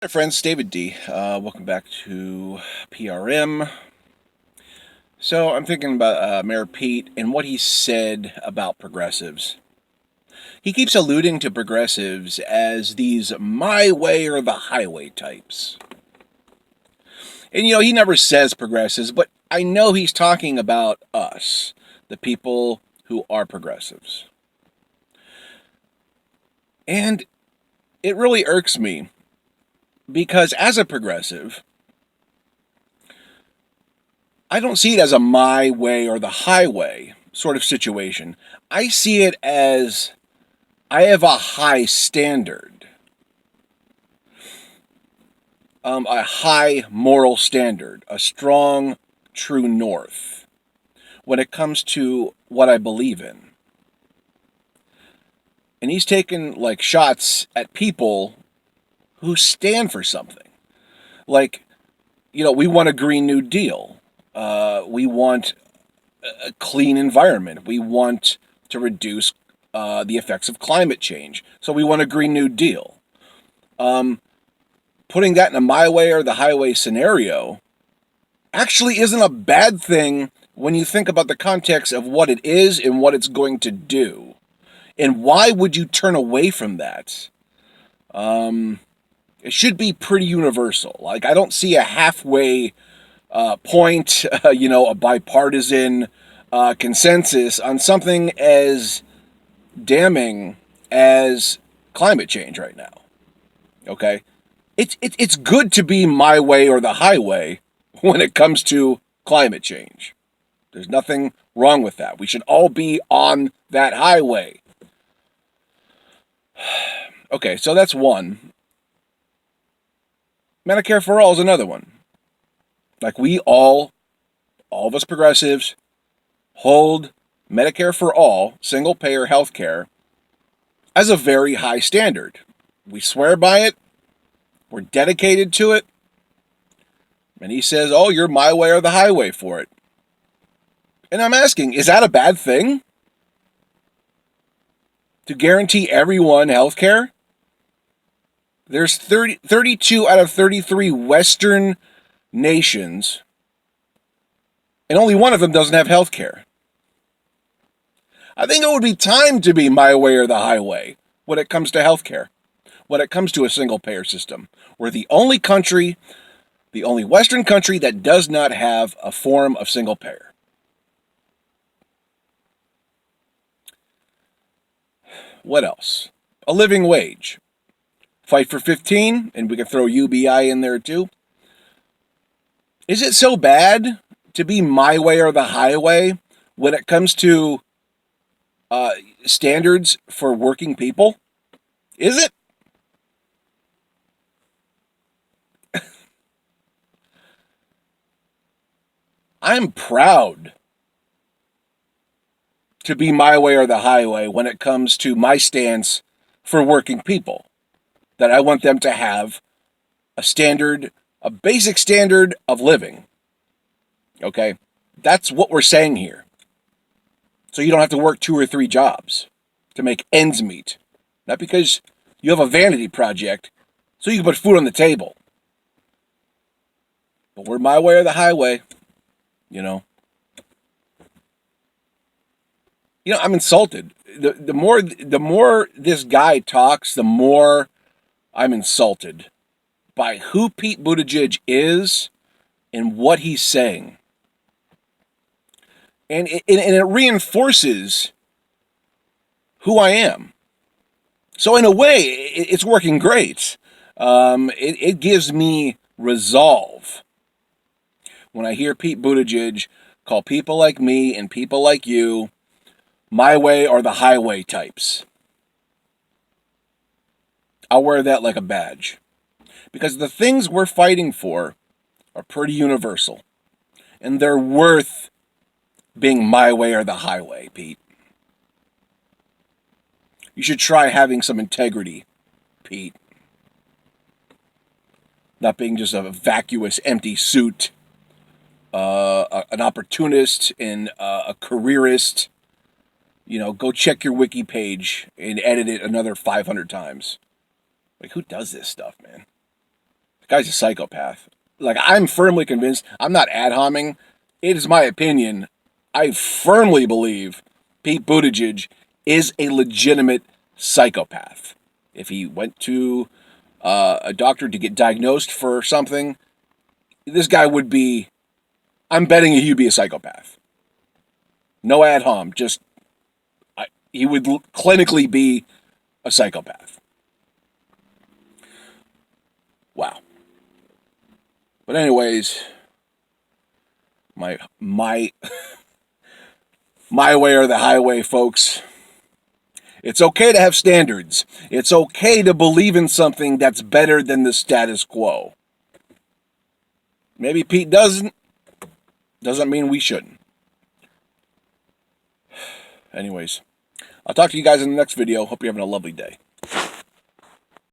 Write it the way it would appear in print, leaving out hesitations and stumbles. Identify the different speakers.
Speaker 1: Hi friends, David Dee. Welcome back to PRM. So I'm thinking about Mayor Pete and what he said about progressives. He keeps alluding to progressives as these my way or the highway types. And he never says progressives, but I know he's talking about us, the people who are progressives. And it really irks me because as a progressive, I don't see it as a my way or the highway sort of situation. I see it as I have a high standard, a high moral standard, a strong, true north when it comes to what I believe in. And he's taken like shots at people who stand for something. Like, we want a Green New Deal. We want a clean environment. We want to reduce the effects of climate change. So we want a Green New Deal. Putting that in a my way or the highway scenario actually isn't a bad thing when you think about the context of what it is and what it's going to do. And why would you turn away from that? It should be pretty universal. Like, I don't see a halfway point, a bipartisan consensus on something as damning as climate change right now. Okay? It's good to be my way or the highway when it comes to climate change. There's nothing wrong with that. We should all be on that highway. Okay, so that's one. Medicare for all is another one. Like, all of us progressives, hold Medicare for all, single payer health care, as a very high standard. We swear by it. We're dedicated to it. And he says, oh, you're my way or the highway for it. And I'm asking, is that a bad thing? To guarantee everyone health care? There's 32 out of 33 Western nations, and only one of them doesn't have health care. I think it would be time to be my way or the highway when it comes to health care, when it comes to a single payer system. We're the only country, the only Western country that does not have a form of single payer. What else? A living wage. Fight for 15, and we can throw UBI in there too. Is it so bad to be my way or the highway when it comes to standards for working people? Is it? I'm proud to be my way or the highway when it comes to my stance for working people. That I want them to have a standard, a basic standard of living. Okay? That's what we're saying here. So you don't have to work 2 or 3 jobs to make ends meet. Not because you have a vanity project, so you can put food on the table. But we're my way or the highway, you know. I'm insulted. The more this guy talks, the more I'm insulted by who Pete Buttigieg is and what he's saying. And it reinforces who I am. So in a way, it's working great. It gives me resolve when I hear Pete Buttigieg call people like me and people like you my way or the highway types. I'll wear that like a badge. Because the things we're fighting for are pretty universal. And they're worth being my way or the highway, Pete. You should try having some integrity, Pete. Not being just a vacuous, empty suit, an opportunist and a careerist. Go check your wiki page and edit it another 500 times. Like, who does this stuff, man? Guy's a psychopath. Like, I'm firmly convinced, I'm not ad homing. It is my opinion. I firmly believe Pete Buttigieg is a legitimate psychopath. If he went to a doctor to get diagnosed for something, this guy would be, I'm betting he'd be a psychopath. No ad hom, just, he would clinically be a psychopath. Wow. But anyways, my my way or the highway, folks. It's okay to have standards. It's okay to believe in something that's better than the status quo. Maybe Pete doesn't mean we shouldn't. Anyways, I'll talk to you guys in the next video. Hope you're having a lovely day.